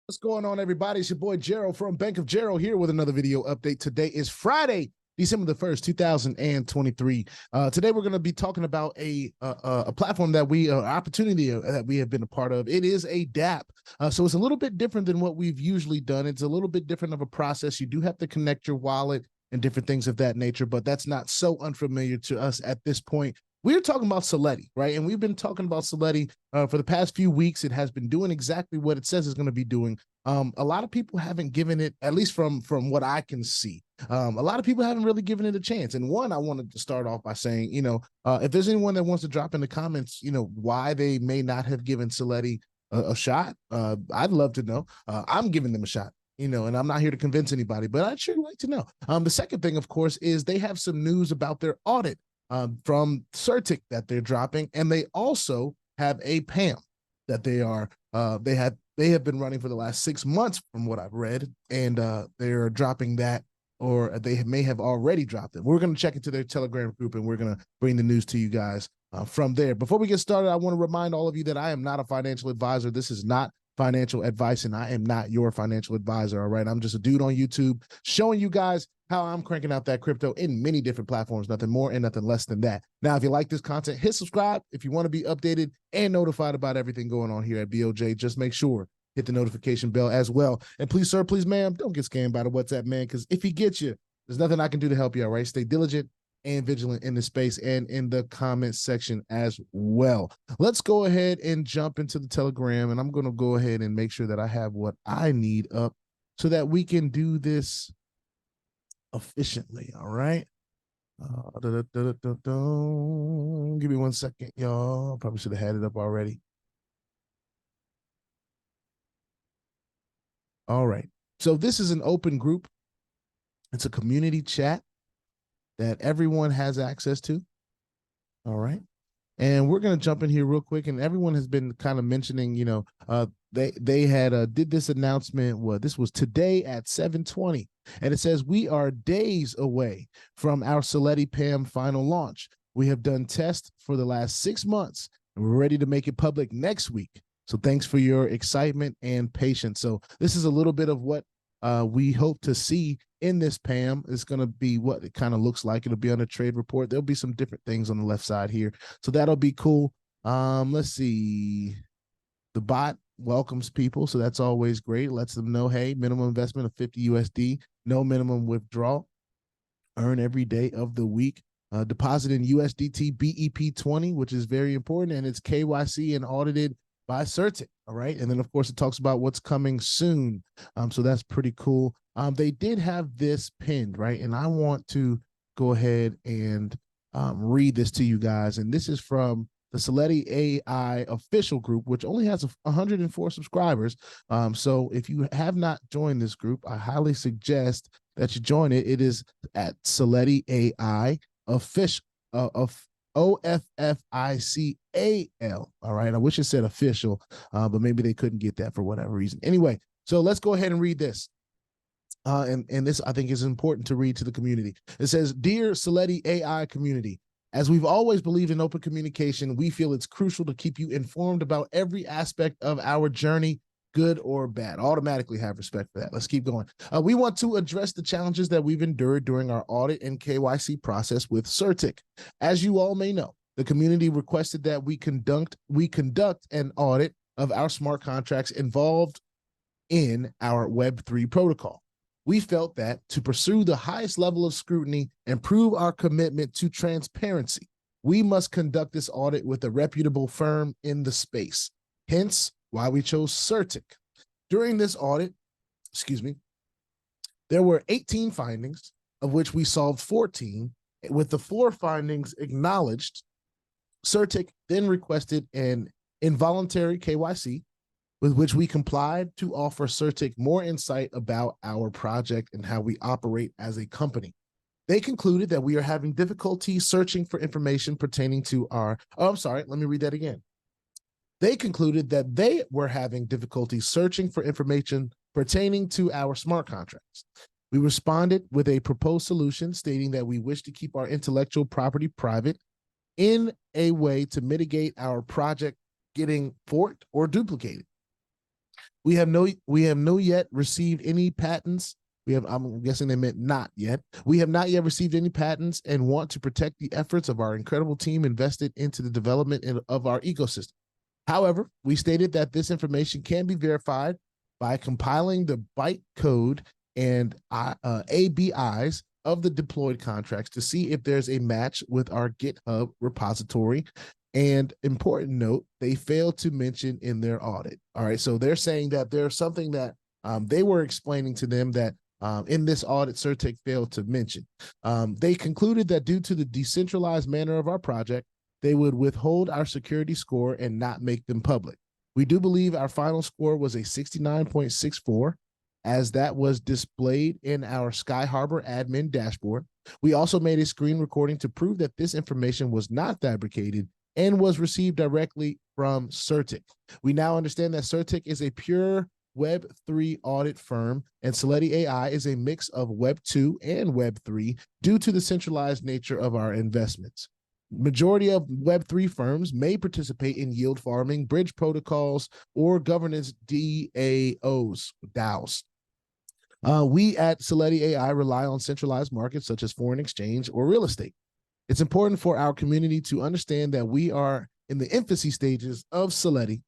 What's going on, everybody? It's your boy Gerald from Bank of Jarol here with another video update. Today is Friday, December the 1st, 2023. Today we're going to be talking about a platform that opportunity that we have been a part of. It is a dApp. So it's a little bit different than what we've usually done. It's a little bit different of a process. You do have to connect your wallet and different things of that nature, but that's not so unfamiliar to us at this point. We're talking about Seletti, right? And we've been talking about Seletti for the past few weeks. It has been doing exactly what it says it's going to be doing. A lot of people haven't given it, at least from what I can see, a lot of people haven't really given it a chance. And one, I wanted to start off by saying, if there's anyone that wants to drop in the comments, why they may not have given Seletti a shot, I'd love to know. I'm giving them a shot. And I'm not here to convince anybody, but I'd sure like to know. The second thing, of course, is they have some news about their audit from Certik that they're dropping, and they also have a Pamm that they have been running for the last 6 months, from what I've read, and they're dropping that, or they may have already dropped it. We're going to check into their Telegram group, and we're going to bring the news to you guys from there. Before we get started, I want to remind all of you that I am not a financial advisor. This is not financial advice, and I am not your financial advisor. All right, I'm just a dude on YouTube showing you guys how I'm cranking out that crypto in many different platforms, nothing more and nothing less than that. Now, if you like this content, hit subscribe. If you want to be updated and notified about everything going on here at BOJ, just make sure hit the notification bell as well. And please, sir, please, ma'am, don't get scammed by the WhatsApp man, because if he gets you, there's nothing I can do to help you. All right, stay diligent and vigilant in the space and in the comment section as well. Let's go ahead and jump into the Telegram, and I'm going to go ahead and make sure that I have what I need up so that we can do this efficiently. All right. Give me 1 second, y'all. Probably should have had it up already. All right. So this is an open group. It's a community chat that everyone has access to. All right. And we're going to jump in here real quick. And everyone has been kind of mentioning, they had did this announcement. Well, this was today at 7:20. And it says, we are days away from our Seletti Pamm final launch. We have done tests for the last 6 months, and we're ready to make it public next week. So thanks for your excitement and patience. So this is a little bit of what we hope to see in this Pamm. It's going to be what it kind of looks like. It'll be on a trade report. There'll be some different things on the left side here. So that'll be cool. Let's see. The bot welcomes people, so that's always great. Lets them know, hey, minimum investment of 50 USD, no minimum withdrawal, earn every day of the week, deposit in USDT BEP20, which is very important, and it's KYC and audited by Certik. All right. And then, of course, it talks about what's coming soon. So that's pretty cool. They did have this pinned, right? And I want to go ahead and read this to you guys. And this is from the Seletti AI official group, which only has 104 subscribers. So if you have not joined this group, I highly suggest that you join it. It is at Seletti AI official OFFICAL. All right. I wish it said official, but maybe they couldn't get that for whatever reason. Anyway, so let's go ahead and read this. And this, I think, is important to read to the community. It says, Dear Seletti AI community, as we've always believed in open communication, we feel it's crucial to keep you informed about every aspect of our journey, good or bad. Automatically have respect for that. Let's keep going. We want to address the challenges that we've endured during our audit and KYC process with Certik. As you all may know, the community requested that we conduct an audit of our smart contracts involved in our Web3 protocol. We felt that to pursue the highest level of scrutiny and prove our commitment to transparency, we must conduct this audit with a reputable firm in the space. Hence, why we chose Certik. During this audit, there were 18 findings, of which we solved 14. With the 4 findings acknowledged, Certik then requested an involuntary KYC, with which we complied to offer Certik more insight about our project and how we operate as a company. They concluded that we are having difficulty searching for information pertaining to our, let me read that again. They concluded that they were having difficulty searching for information pertaining to our smart contracts. We responded with a proposed solution stating that we wish to keep our intellectual property private in a way to mitigate our project getting forked or duplicated. We have no yet received any patents. I'm guessing they meant not yet. We have not yet received any patents and want to protect the efforts of our incredible team invested into the development of our ecosystem. However, we stated that this information can be verified by compiling the bytecode and ABIs of the deployed contracts to see if there's a match with our GitHub repository. And important note, they failed to mention in their audit. All right, so they're saying that there's something that they were explaining to them that in this audit, Certik failed to mention. They concluded that due to the decentralized manner of our project, they would withhold our security score and not make them public. We do believe our final score was a 69.64, as that was displayed in our Sky Harbor admin dashboard. We also made a screen recording to prove that this information was not fabricated and was received directly from Certik. We now understand that Certik is a pure Web3 audit firm, and Seletti AI is a mix of Web2 and Web3 due to the centralized nature of our investments. Majority of Web3 firms may participate in yield farming, bridge protocols, or governance DAOs. We at Seletti AI rely on centralized markets such as foreign exchange or real estate. It's important for our community to understand that we are in the infancy stages of Seletti,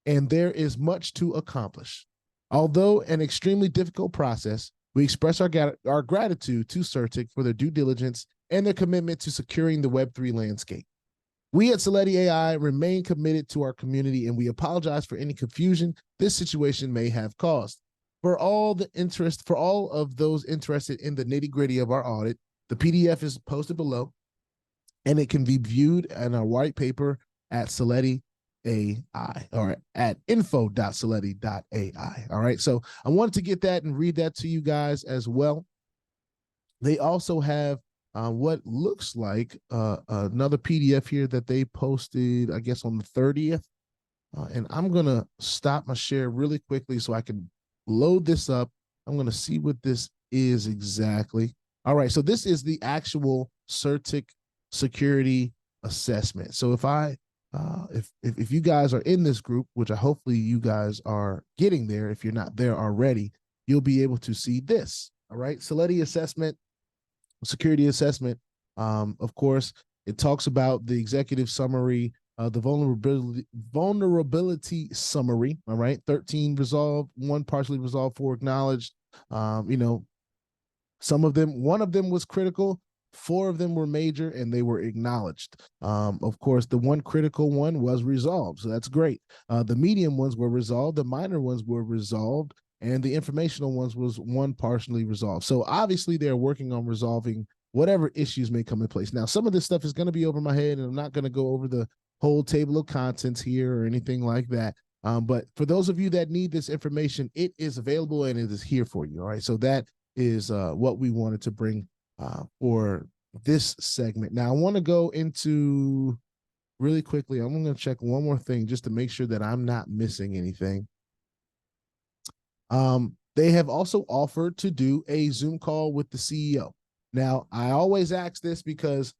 and there is much to accomplish. Although an extremely difficult process, we express our gratitude to Certik for their due diligence and their commitment to securing the Web3 landscape. We at Seletti AI remain committed to our community, and we apologize for any confusion this situation may have caused. For all of those interested in the nitty-gritty of our audit, the PDF is posted below, and it can be viewed in our white paper at Seletti AI, or at info.seletti.ai. All right, so I wanted to get that and read that to you guys as well. They also have what looks like another PDF here that they posted, I guess, on the 30th. And I'm going to stop my share really quickly so I can load this up. I'm going to see what this is exactly. All right, so this is the actual Certik security assessment. So if you guys are in this group, which hopefully you guys are getting there, if you're not there already, you'll be able to see this. All right, Seletti assessment, security assessment. Of course, it talks about the executive summary, the vulnerability summary. All right, 13 resolved, 1 partially resolved, 4 acknowledged. Some of them, one of them was critical, 4 of them were major, and they were acknowledged. Of course, the one critical one was resolved, so that's great. The medium ones were resolved, the minor ones were resolved, and the informational ones was 1 partially resolved. So obviously they're working on resolving whatever issues may come in place. Now, some of this stuff is going to be over my head, and I'm not going to go over the whole table of contents here or anything like that. But for those of you that need this information, it is available and it is here for you. All right, so that is what we wanted to bring for this segment. Now, I want to go into really quickly. I'm going to check one more thing just to make sure that I'm not missing anything. They have also offered to do a Zoom call with the CEO. Now, I always ask this because,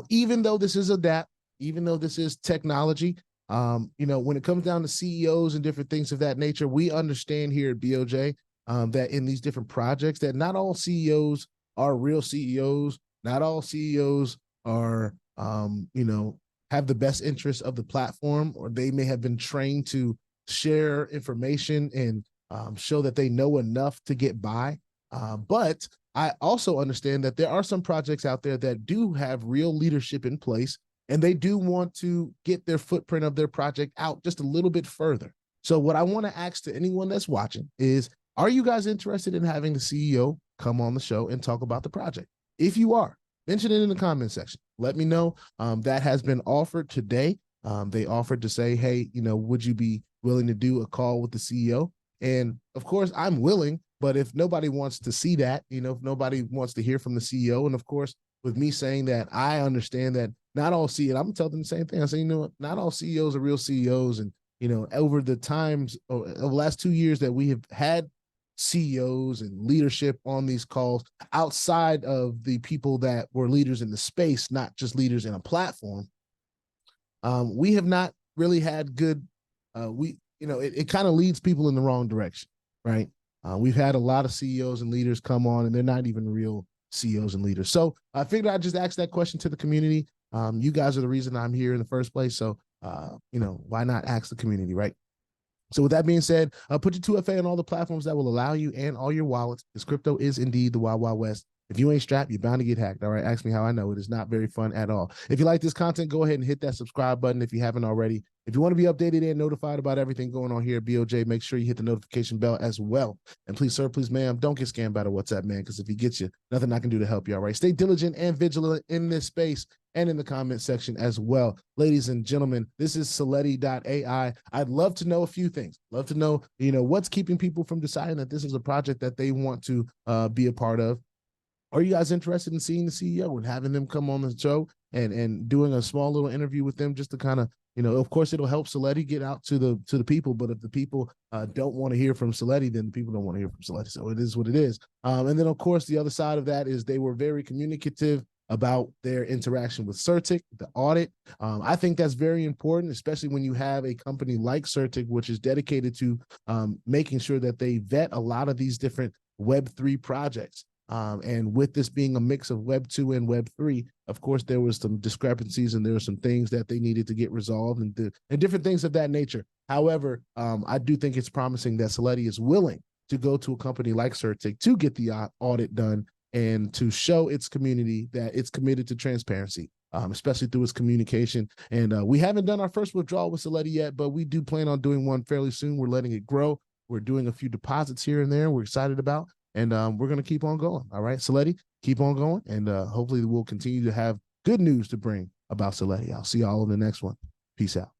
even though this is adapt, even though this is technology, when it comes down to CEOs and different things of that nature, we understand here at BOJ that in these different projects that not all CEOs are real CEOs. Not all CEOs are, have the best interest of the platform, or they may have been trained to share information and show that they know enough to get by. But I also understand that there are some projects out there that do have real leadership in place, and they do want to get their footprint of their project out just a little bit further. So what I want to ask to anyone that's watching is, are you guys interested in having the CEO come on the show and talk about the project? If you are, mention it in the comment section. Let me know. That has been offered today. They offered to say, hey, would you be willing to do a call with the CEO? And of course, I'm willing, but if nobody wants to see that, if nobody wants to hear from the CEO, and of course, with me saying that, I understand that not all CEOs, I'm telling them the same thing. I say, not all CEOs are real CEOs. And, over the times, over the last 2 years that we have had CEOs and leadership on these calls, outside of the people that were leaders in the space, not just leaders in a platform, we have not really had good, it kind of leads people in the wrong direction, right? We've had a lot of CEOs and leaders come on, and they're not even real CEOs and leaders. So I figured I'd just ask that question to the community. You guys are the reason I'm here in the first place. So, why not ask the community, right? So with that being said, put your 2FA on all the platforms that will allow you and all your wallets, because crypto is indeed the Wild Wild West. If you ain't strapped, you're bound to get hacked. All right, ask me how I know. It is not very fun at all. If you like this content, go ahead and hit that subscribe button if you haven't already. If you want to be updated and notified about everything going on here at BOJ, make sure you hit the notification bell as well. And please, sir, please, ma'am, don't get scammed by the WhatsApp, man, because if he gets you, nothing I can do to help you, all right? Stay diligent and vigilant in this space and in the comment section as well. Ladies and gentlemen, this is Seletti.ai. I'd love to know a few things. Love to know, what's keeping people from deciding that this is a project that they want to be a part of. Are you guys interested in seeing the CEO and having them come on the show and doing a small little interview with them just to kind of, of course, it'll help Seletti get out to the people. But if the people don't want to hear from Seletti, then the people don't want to hear from Seletti. So it is what it is. And then, of course, the other side of that is they were very communicative about their interaction with Certik, the audit. I think that's very important, especially when you have a company like Certik, which is dedicated to making sure that they vet a lot of these different Web3 projects. And with this being a mix of Web 2 and Web 3, of course, there was some discrepancies and there were some things that they needed to get resolved and different things of that nature. However, I do think it's promising that Seletti is willing to go to a company like Certik to get the audit done and to show its community that it's committed to transparency, especially through its communication. And we haven't done our first withdrawal with Seletti yet, but we do plan on doing one fairly soon. We're letting it grow. We're doing a few deposits here and there we're excited about. And we're going to keep on going. All right, Seletti, keep on going. And hopefully we'll continue to have good news to bring about Seletti. I'll see y'all in the next one. Peace out.